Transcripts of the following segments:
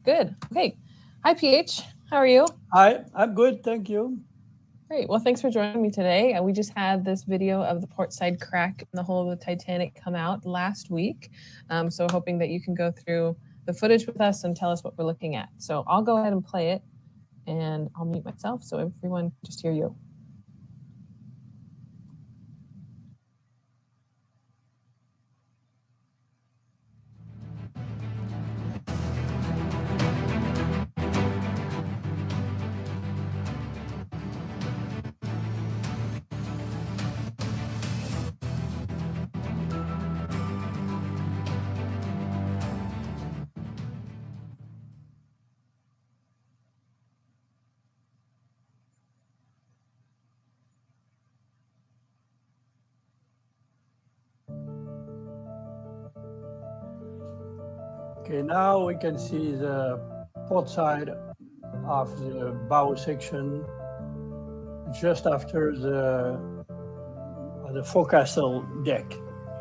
Good. Okay. Hi, PH. How are you? Hi, I'm good, thank you. Great. Well, thanks for joining me today. We just had this video of the portside crack in the hull of the Titanic come out last week. So hoping that you can go through the footage with us and tell us what we're looking at. So I'll go ahead and play it, and I'll mute myself so everyone can just hear you. Okay, now we can see the port side of the bow section just after the forecastle deck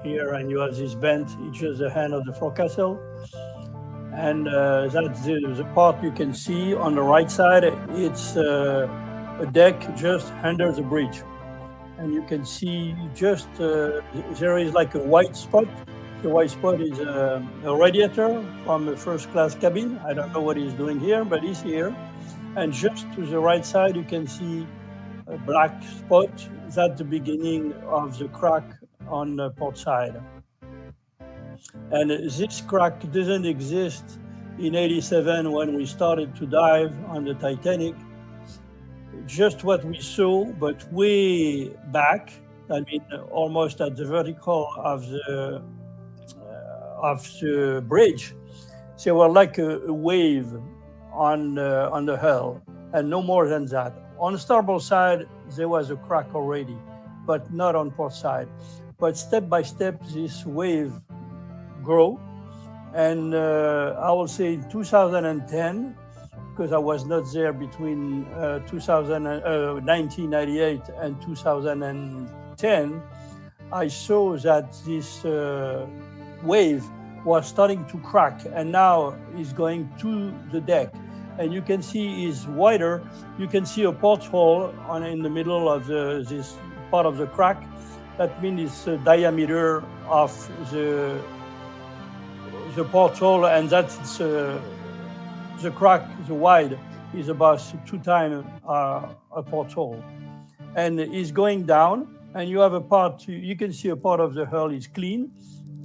here, and you have this bend, it's just the hand of the forecastle, and that's the part you can see on the right side. It's a deck just under the bridge, and you can see just there is like a white spot. The white spot is a radiator from the first class cabin. I don't know what he's doing here, but he's here. And just to the right side, you can see a black spot. That's the beginning of the crack on the port side. And this crack doesn't exist in '87 when we started to dive on the Titanic. Just what we saw, but way back, I mean, almost at the vertical of the bridge. There were like a wave on the hull, and no more than that. On the starboard side, there was a crack already, but not on port side. But step by step, this wave grew, and I will say in 2010, because I was not there between 1998 and 2010, I saw that this wave was starting to crack, and now is going to the deck, and you can see is wider. You can see a porthole in the middle of this part of the crack. That means it's the diameter of the porthole, and that's the crack, the wide is about 2 times a porthole, and is going down. And you have a part, you can see a part of the hull is clean.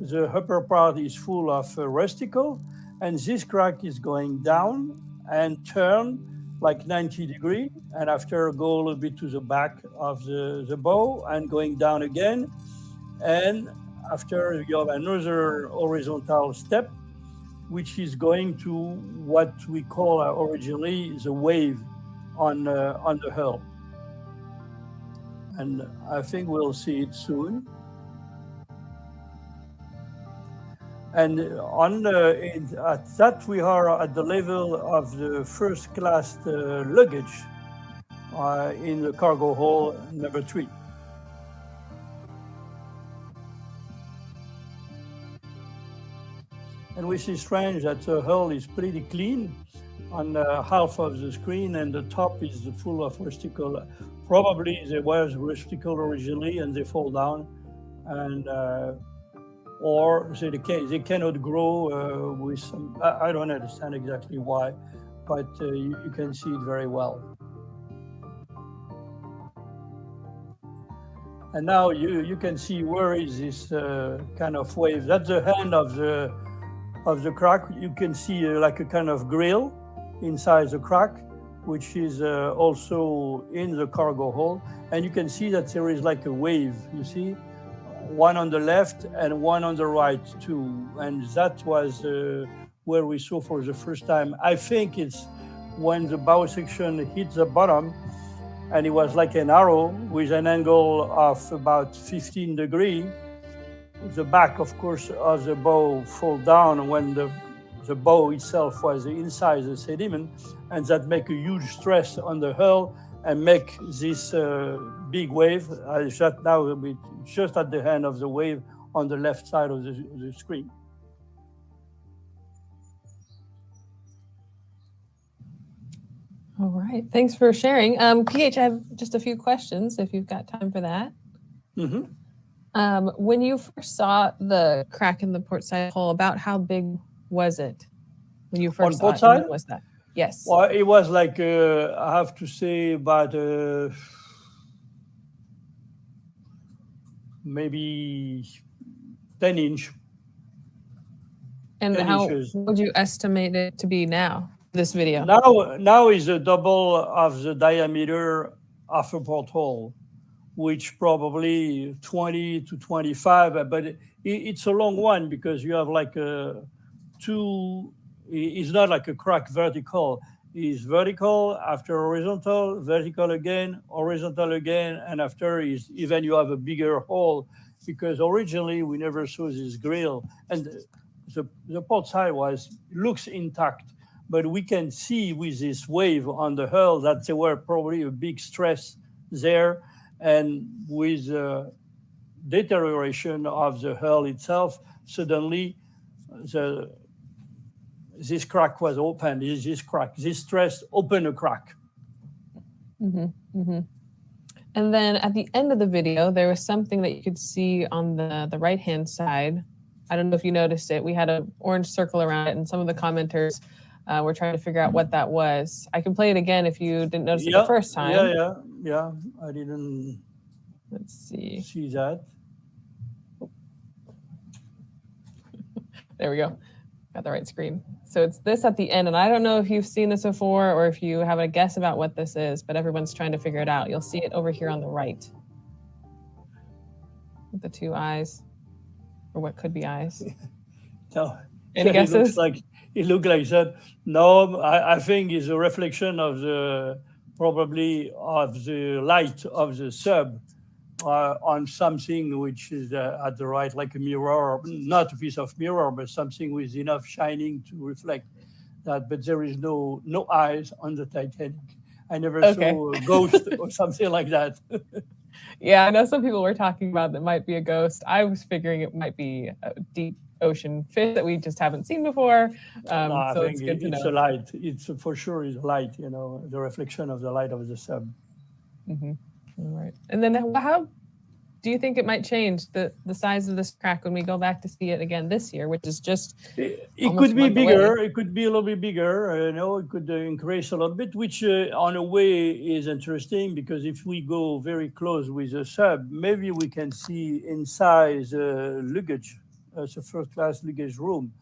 The upper part is full of rusticle, and this crack is going down and turn like 90 degrees, and after go a little bit to the back of the bow and going down again. And after you have another horizontal step, which is going to what we call originally the wave on the hull. And I think we'll see it soon. And at that we are at the level of the first class luggage in the cargo hold number 3. And we see strange that the hull is pretty clean on half of the screen, and the top is full of rusticle. Probably there was rusticle originally and they fall down, and or they cannot grow with some, I don't understand exactly why, but you can see it very well. And now you can see where is this kind of wave. That's the hand of the crack. You can see like a kind of grill inside the crack, which is also in the cargo hold. And you can see that there is like a wave, you see? One on the left and one on the right too, and that was where we saw for the first time. I think it's when the bow section hit the bottom, and it was like an arrow with an angle of about 15 degrees. The back, of course, of the bow fall down when the bow itself was inside the sediment, and that make a huge stress on the hull and make this big wave. That now will be just at the end of the wave on the left side of the screen. All right. Thanks for sharing. PH, I have just a few questions if you've got time for that. When you first saw the crack in the portside hull, about how big was it when you first saw it? Portside? When was that? Yes. Well, it was like, I have to say, about maybe 10 inch. And 10 how inches. would you estimate it to be now, this video? Now is a double of the diameter of a porthole, which probably 20 to 25, but it's a long one because you have like it's not like a crack vertical. It's vertical, after horizontal, vertical again, horizontal again, and after is even you have a bigger hole, because originally we never saw this grill, and the port side looks intact, but we can see with this wave on the hull that there were probably a big stress there, and with deterioration of the hull itself, suddenly this crack was open. This stress opened a crack. And then at the end of the video, there was something that you could see on the right-hand side. I don't know if you noticed it. We had an orange circle around it, and some of the commenters were trying to figure out what that was. I can play it again if you didn't notice it the first time. Yeah. I didn't. Let's see that. There we go. Got the right screen. So it's this at the end, and I don't know if you've seen this before or if you have a guess about what this is, but everyone's trying to figure it out. You'll see it over here on the right with the two eyes, or what could be eyes. No. Any guesses? It looked like that. No, I think it's a reflection of probably of the light of the sub on something which is at the right, like a mirror, not a piece of mirror, but something with enough shining to reflect that. But there is no eyes on the Titanic. I never saw a ghost or something like that. Yeah, I know some people were talking about that might be a ghost. I was figuring it might be a deep ocean fish that we just haven't seen before. I so think it's good to know. A light. It's for sure is a light, the reflection of the light of the sub. All right. And then how do you think it might change the size of this crack when we go back to see it again this year, which is just it could be bigger. It could be a little bit bigger. It could increase a little bit, which on a way is interesting, because if we go very close with the sub, maybe we can see inside the luggage, the first class luggage room.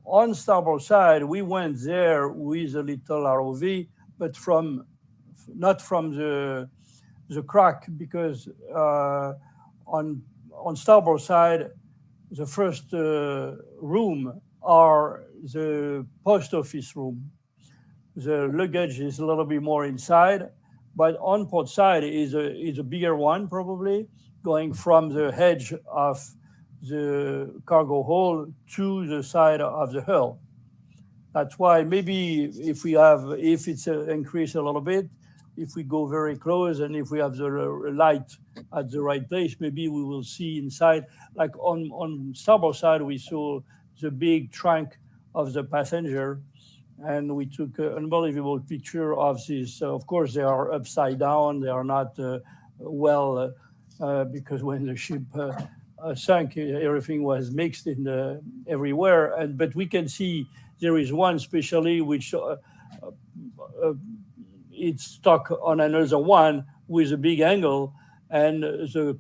On starboard side, we went there with a little ROV, but not from the crack, because on starboard side, the first room are the post office room. The luggage is a little bit more inside, but on port side is a bigger one, probably going from the edge of the cargo hold to the side of the hull. That's why maybe if it's increased a little bit, if we go very close and if we have the light at the right place, maybe we will see inside. Like on starboard side, we saw the big trunk of the passenger, and we took an unbelievable picture of this. Of course, they are upside down. They are not because when the ship sunk, everything was mixed everywhere. But we can see there is one especially which it's stuck on another one with a big angle, and a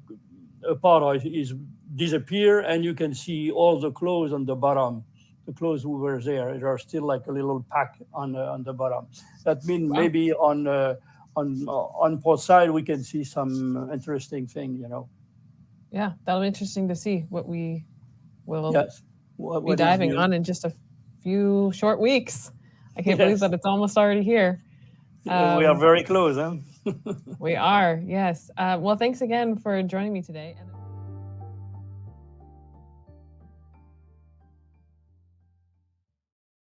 part is disappear, and you can see all the clothes on the bottom. The clothes who were there are still like a little pack on the bottom. That means maybe on port side we can see some interesting thing, Yeah, that'll be interesting to see what we will be diving on in just a few short weeks. I can't believe that it's almost already here. We are very close, huh? We are, yes. Well, thanks again for joining me today.